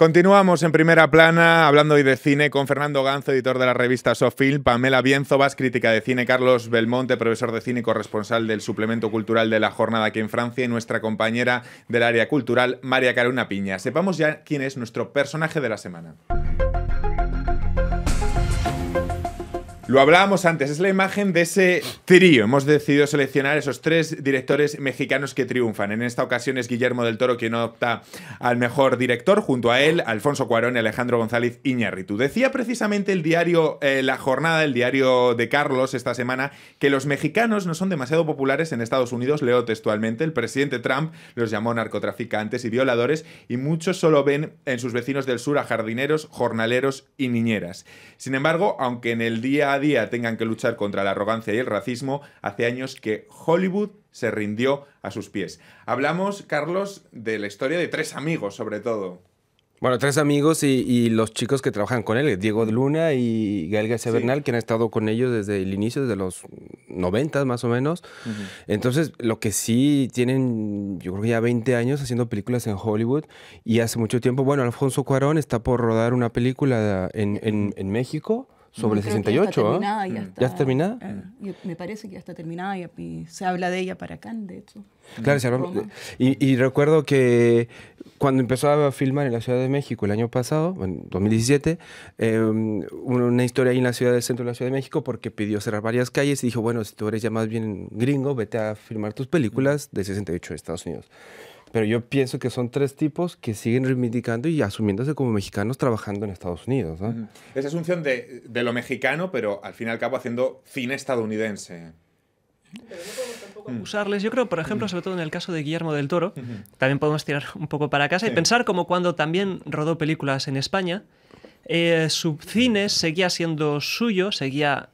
Continuamos en Primera Plana, hablando hoy de cine, con Fernando Ganzo, editor de la revista Sofilm, Pamela Bienzobas, crítica de cine, Carlos Belmonte, profesor de cine y corresponsal del suplemento cultural de La Jornada aquí en Francia, y nuestra compañera del área cultural, María Carolina Piña. Sepamos ya quién es nuestro personaje de la semana. Lo hablábamos antes, es la imagen de ese trío. Hemos decidido seleccionar esos tres directores mexicanos que triunfan. En esta ocasión es Guillermo del Toro quien opta al mejor director, junto a él Alfonso Cuarón y Alejandro González Iñárritu. Decía precisamente el diario La Jornada, el diario de Carlos, esta semana, que los mexicanos no son demasiado populares en Estados Unidos. Leo textualmente: el presidente Trump los llamó narcotraficantes y violadores, y muchos solo ven en sus vecinos del sur a jardineros, jornaleros y niñeras. Sin embargo, aunque en el día a día tengan que luchar contra la arrogancia y el racismo, hace años que Hollywood se rindió a sus pies. Hablamos, Carlos, de la historia de tres amigos, sobre todo. Bueno, tres amigos y los chicos que trabajan con él, Diego Luna y Gael García Bernal, que han estado con ellos desde el inicio, desde los 90 más o menos. Entonces, lo que sí tienen, yo creo que ya 20 años haciendo películas en Hollywood, y hace mucho tiempo, bueno, Alfonso Cuarón está por rodar una película en México sobre el 68, ¿eh? ¿Ya está terminada? Me parece que ya está terminada y se habla de ella para Cannes, de hecho. Claro, se habla, y recuerdo que cuando empezó a filmar en la Ciudad de México el año pasado, en 2017, una historia ahí en la ciudad del centro de la Ciudad de México, porque pidió cerrar varias calles y dijo, bueno, si tú eres ya más bien gringo, vete a filmar tus películas de 68 en Estados Unidos. Pero yo pienso que son tres tipos que siguen reivindicando y asumiéndose como mexicanos trabajando en Estados Unidos, ¿no? Esa asunción de lo mexicano, pero al fin y al cabo haciendo cine estadounidense. Pero no podemos tampoco acusarles. Yo creo, por ejemplo, sobre todo en el caso de Guillermo del Toro, también podemos tirar un poco para casa y pensar como cuando también rodó películas en España, su cine seguía siendo suyo, seguía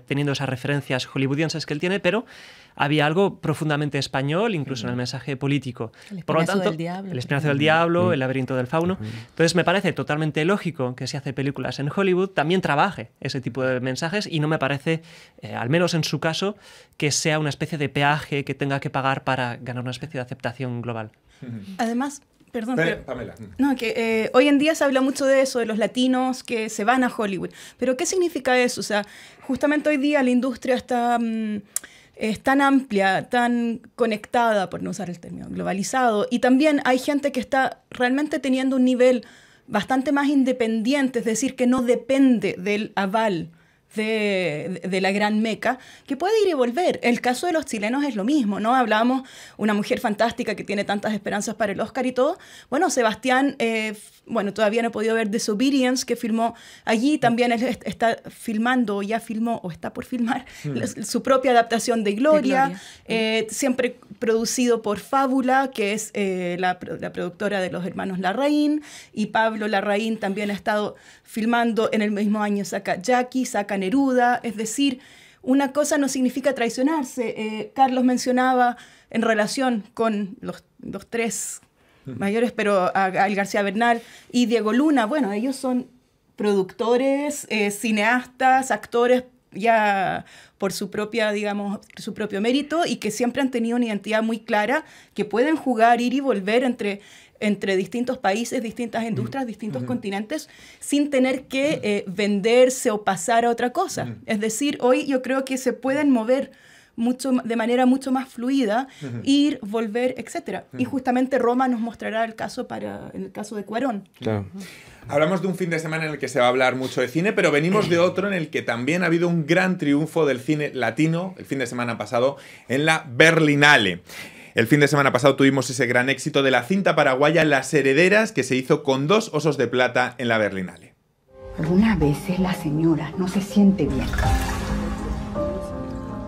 teniendo esas referencias hollywoodienses que él tiene, pero había algo profundamente español, incluso en el mensaje político. Por lo tanto, El Espinazo del Diablo, El Laberinto del Fauno. Entonces me parece totalmente lógico que si hace películas en Hollywood también trabaje ese tipo de mensajes, y no me parece, al menos en su caso, que sea una especie de peaje que tenga que pagar para ganar una especie de aceptación global. Además, perdón, Pamela. No, que hoy en día se habla mucho de eso, de los latinos que se van a Hollywood. Pero ¿qué significa eso? O sea, justamente hoy día la industria está es tan amplia, tan conectada, por no usar el término, globalizado, y también hay gente que está realmente teniendo un nivel bastante más independiente, es decir, que no depende del aval de la gran meca, que puede ir y volver. El caso de los chilenos es lo mismo, ¿no? Hablábamos una mujer fantástica que tiene tantas esperanzas para el Oscar y todo. Bueno, Sebastián, bueno, todavía no he podido ver Disobedience, que filmó allí. También él está filmando, o ya filmó, o está por filmar, su propia adaptación de Gloria. Siempre producido por Fábula, que es la productora de los hermanos Larraín. Y Pablo Larraín también ha estado filmando en el mismo año, saca Jackie, saca Neruda. Es decir, una cosa no significa traicionarse. Carlos mencionaba en relación con los tres mayores, pero a Gael García Bernal y Diego Luna, bueno, ellos son productores, cineastas, actores ya por su propia, digamos, su propio mérito, y que siempre han tenido una identidad muy clara, que pueden jugar, ir y volver entre distintos países, distintas industrias, distintos continentes, sin tener que venderse o pasar a otra cosa. Es decir, hoy yo creo que se pueden mover de manera mucho más fluida, ir, volver, etc. Y justamente Roma nos mostrará el caso en el caso de Cuarón. Claro. Hablamos de un fin de semana en el que se va a hablar mucho de cine, pero venimos de otro en el que también ha habido un gran triunfo del cine latino el fin de semana pasado en la Berlinale. El fin de semana pasado tuvimos ese gran éxito de la cinta paraguaya Las Herederas, que se hizo con 2 Osos de Plata en la Berlinale. Algunas veces la señora no se siente bien.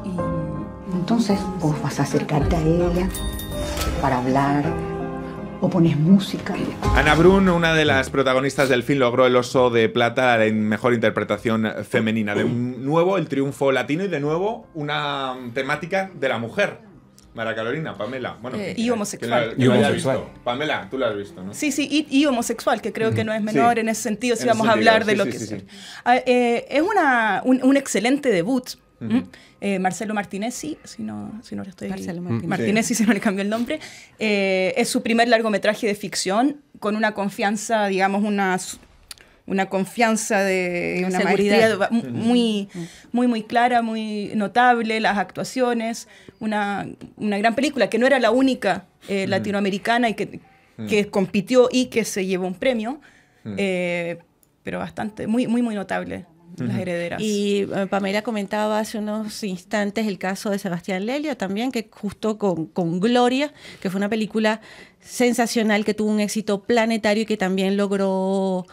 Y entonces vos vas a acercarte a ella para hablar o pones música. Ana Brun, una de las protagonistas del film, logró el Oso de Plata en mejor interpretación femenina. De nuevo el triunfo latino y de nuevo una temática de la mujer. María Carolina, Pamela. Bueno, y homosexual. Y homosexual. Pamela, tú la has visto, ¿no? Sí, y homosexual, que creo que no es menor en ese sentido, si vamos a hablar de lo que es. Es un excelente debut. Marcelo Martinezzi, si no le estoy... Martinezzi, si no le cambio el nombre. Es su primer largometraje de ficción. con una confianza, digamos, una confianza de una seguridad maestría muy clara, muy notable, las actuaciones, una gran película que no era la única latinoamericana y que compitió y que se llevó un premio, pero bastante, muy notable. Las herederas. Y Pamela comentaba hace unos instantes el caso de Sebastián Lelio también, que justo con Gloria, que fue una película sensacional que tuvo un éxito planetario y que también logró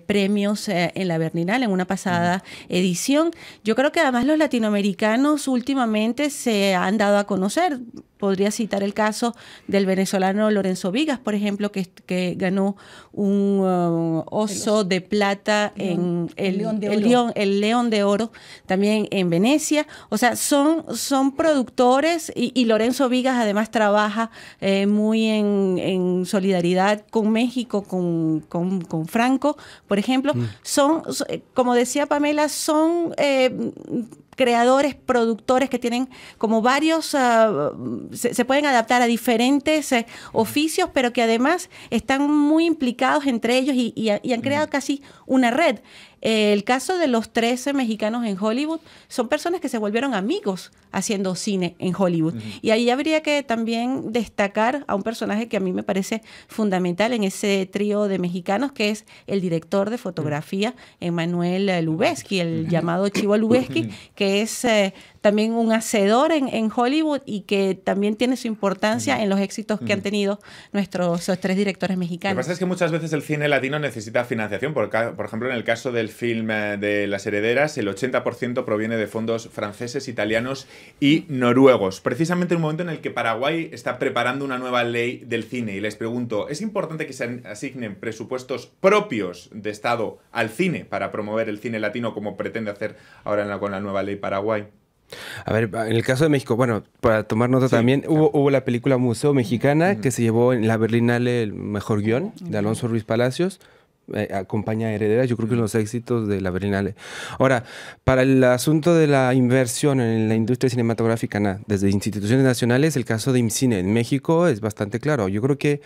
premios en la Berlinale en una pasada edición. Yo creo que además los latinoamericanos últimamente se han dado a conocer. Podría citar el caso del venezolano Lorenzo Vigas, por ejemplo, que ganó un oso de plata en el León de Oro, también en Venecia. O sea, son productores y Lorenzo Vigas además trabaja muy en solidaridad con México, con Franco, por ejemplo. Como decía Pamela, son creadores, productores que tienen como varios, se pueden adaptar a diferentes oficios, pero que además están muy implicados entre ellos y han creado casi una red. El caso de los 13 mexicanos en Hollywood son personas que se volvieron amigos haciendo cine en Hollywood. Y ahí habría que también destacar a un personaje que a mí me parece fundamental en ese trío de mexicanos, que es el director de fotografía, Emmanuel Lubezki, el llamado Chivo Lubezki, que es también un hacedor en Hollywood y que también tiene su importancia en los éxitos que han tenido nuestros 3 directores mexicanos. Lo que pasa es que muchas veces el cine latino necesita financiación. Por ejemplo, en el caso del film de Las Herederas, el 80% proviene de fondos franceses, italianos y noruegos. Precisamente en un momento en el que Paraguay está preparando una nueva ley del cine. Y les pregunto, ¿es importante que se asignen presupuestos propios de Estado al cine para promover el cine latino como pretende hacer ahora con la nueva ley Paraguay? A ver, en el caso de México, bueno, para tomar nota también, hubo la película Museo Mexicana que se llevó en la Berlinale el mejor guión de Alonso Ruiz Palacios. Acompaña a Herederas, yo creo que los éxitos de la Berlinale. Ahora, para el asunto de la inversión en la industria cinematográfica desde instituciones nacionales, el caso de IMCINE en México es bastante claro. Yo creo que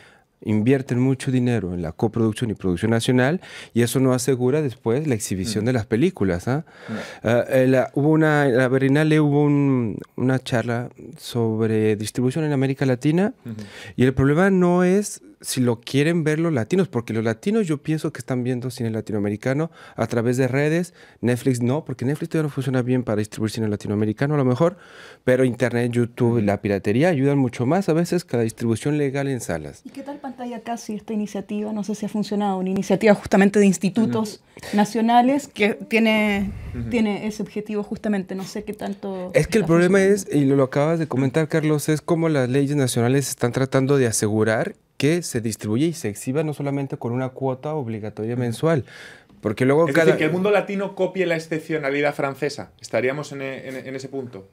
invierten mucho dinero en la coproducción y producción nacional y eso no asegura después la exhibición de las películas. En la Berlinale hubo una charla sobre distribución en América Latina y el problema no es si lo quieren ver los latinos, porque los latinos yo pienso que están viendo cine latinoamericano a través de redes. Netflix no, porque Netflix todavía no funciona bien para distribuir cine latinoamericano a lo mejor, pero Internet, YouTube y la piratería ayudan mucho más a veces que la distribución legal en salas. ¿Y qué tal Pantalla Casi esta iniciativa? No sé si ha funcionado, una iniciativa justamente de institutos nacionales que tiene ese objetivo justamente, no sé qué tanto... Es que el problema es, y lo acabas de comentar Carlos, es cómo las leyes nacionales están tratando de asegurar que se distribuye y se exhiba no solamente con una cuota obligatoria mensual, porque luego es decir, que el mundo latino copie la excepcionalidad francesa. ¿Estaríamos en ese punto?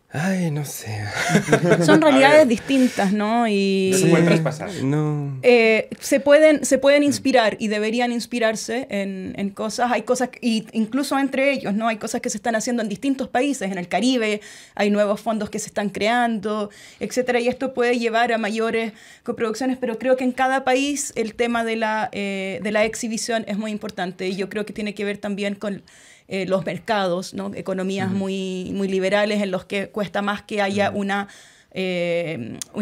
Ay, no sé. Son realidades distintas, ¿no? Y no se pueden traspasar. No. Se pueden inspirar y deberían inspirarse en cosas. Hay cosas, y incluso entre ellos, ¿no? Hay cosas que se están haciendo en distintos países. En el Caribe hay nuevos fondos que se están creando, etcétera. Y esto puede llevar a mayores coproducciones, pero creo que en cada país el tema de la exhibición es muy importante. Y yo creo que tiene que ver también con los mercados, ¿no? Economías muy liberales en los que cuesta más que haya una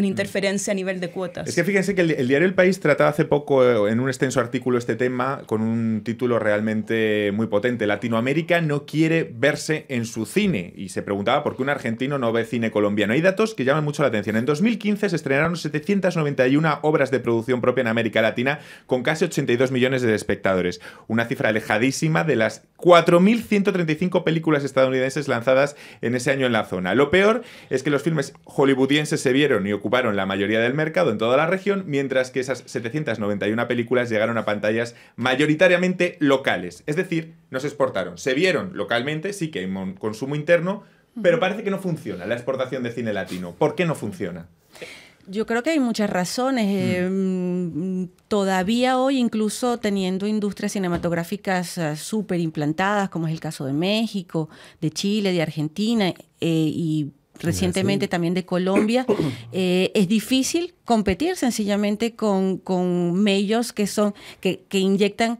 interferencia a nivel de cuotas. Es que fíjense que el diario El País trataba hace poco en un extenso artículo este tema con un título realmente muy potente. Latinoamérica no quiere verse en su cine. Y se preguntaba por qué un argentino no ve cine colombiano. Hay datos que llaman mucho la atención. En 2015 se estrenaron 791 obras de producción propia en América Latina con casi 82 millones de espectadores. Una cifra alejadísima de las 4.135 películas estadounidenses lanzadas en ese año en la zona. Lo peor es que los filmes hollywoodienses se vieron y ocuparon la mayoría del mercado en toda la región, mientras que esas 791 películas llegaron a pantallas mayoritariamente locales. Es decir, no se exportaron. Se vieron localmente, sí que hay consumo interno, pero parece que no funciona la exportación de cine latino. ¿Por qué no funciona? Yo creo que hay muchas razones. Todavía hoy, incluso teniendo industrias cinematográficas súper implantadas, como es el caso de México, de Chile, de Argentina, y recientemente también de Colombia. Es difícil competir sencillamente con majors que inyectan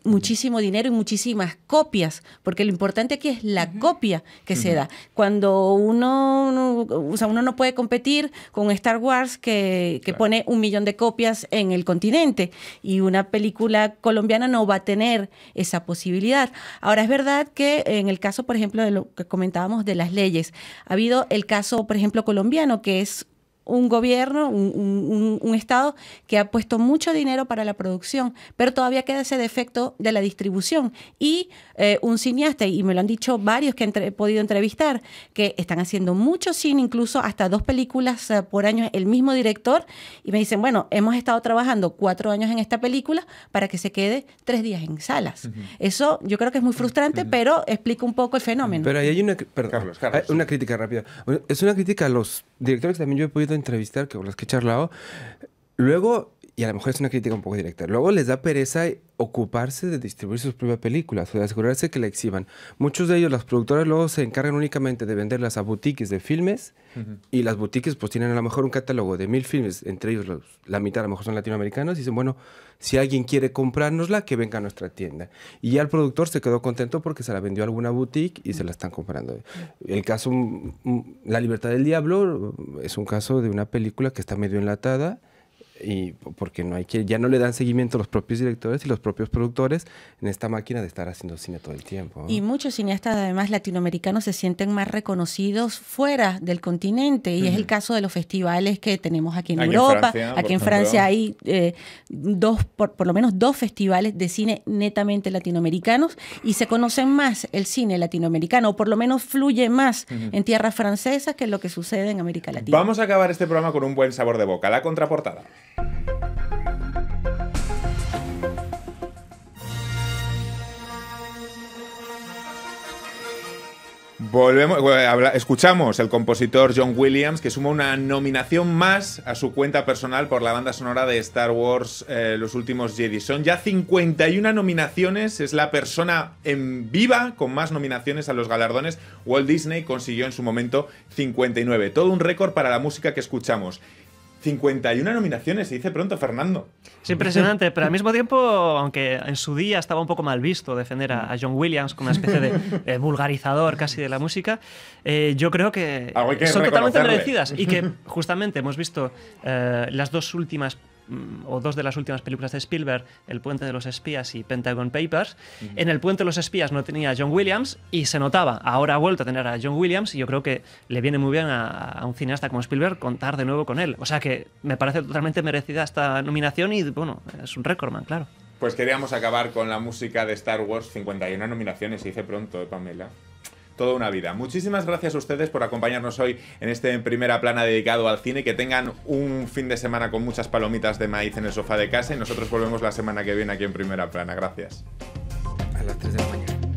muchísimo dinero y muchísimas copias, porque lo importante aquí es la copia que se da. Cuando uno no puede competir con Star Wars que pone 1 millón de copias en el continente, y una película colombiana no va a tener esa posibilidad. Ahora, es verdad que en el caso, por ejemplo, de lo que comentábamos de las leyes, ha habido el caso, por ejemplo, colombiano, que es un gobierno, un Estado que ha puesto mucho dinero para la producción, pero todavía queda ese defecto de la distribución. Y un cineasta, y me lo han dicho varios que he podido entrevistar, que están haciendo mucho cine, incluso hasta 2 películas por año, el mismo director, y me dicen, bueno, hemos estado trabajando 4 años en esta película para que se quede 3 días en salas. Eso yo creo que es muy frustrante, pero explica un poco el fenómeno. Pero ahí hay una, Carlos. hay una crítica rápida. Es una crítica a los directores que también yo he podido entrevistar, que con los que he charlado. Luego, y a lo mejor es una crítica un poco directa, luego les da pereza ocuparse de distribuir sus propias películas o de asegurarse que la exhiban. Muchos de ellos, las productoras, luego se encargan únicamente de venderlas a boutiques de filmes, y las boutiques pues tienen a lo mejor un catálogo de 1000 filmes, entre ellos la mitad a lo mejor son latinoamericanos, y dicen, bueno, si alguien quiere comprárnosla, que venga a nuestra tienda. Y ya el productor se quedó contento porque se la vendió a alguna boutique y se la están comprando. El caso, La Libertad del Diablo, es un caso de una película que está medio enlatada, y porque ya no le dan seguimiento a los propios directores y los propios productores en esta máquina de estar haciendo cine todo el tiempo, ¿no? Y muchos cineastas, además, latinoamericanos se sienten más reconocidos fuera del continente, y es el caso de los festivales que tenemos aquí en Europa. Aquí en Francia hay por lo menos 2 festivales de cine netamente latinoamericanos, y se conocen más el cine latinoamericano, o por lo menos fluye más en tierras francesas que lo que sucede en América Latina. Vamos a acabar este programa con un buen sabor de boca. La contraportada. Escuchamos el compositor John Williams, que suma una nominación más a su cuenta personal por la banda sonora de Star Wars, Los Últimos Jedi. Son ya 51 nominaciones, es la persona en viva con más nominaciones a los galardones. Walt Disney consiguió en su momento 59, todo un récord para la música que escuchamos. 51 nominaciones, se dice pronto, Fernando. Es impresionante, pero al mismo tiempo, aunque en su día estaba un poco mal visto defender a John Williams como una especie de vulgarizador casi de la música, yo creo que son totalmente merecidas, y que justamente hemos visto las 2 últimas o 2 de las últimas películas de Spielberg, El Puente de los Espías y Pentagon Papers. En El Puente de los Espías no tenía a John Williams y se notaba. Ahora ha vuelto a tener a John Williams, y yo creo que le viene muy bien a un cineasta como Spielberg contar de nuevo con él. O sea que me parece totalmente merecida esta nominación, y bueno, es un récord, claro. Pues queríamos acabar con la música de Star Wars. 51 nominaciones, se dice pronto, Pamela. Toda una vida. Muchísimas gracias a ustedes por acompañarnos hoy en este Primera Plana dedicado al cine. Que tengan un fin de semana con muchas palomitas de maíz en el sofá de casa, y nosotros volvemos la semana que viene aquí en Primera Plana. Gracias. A las 3 de la mañana.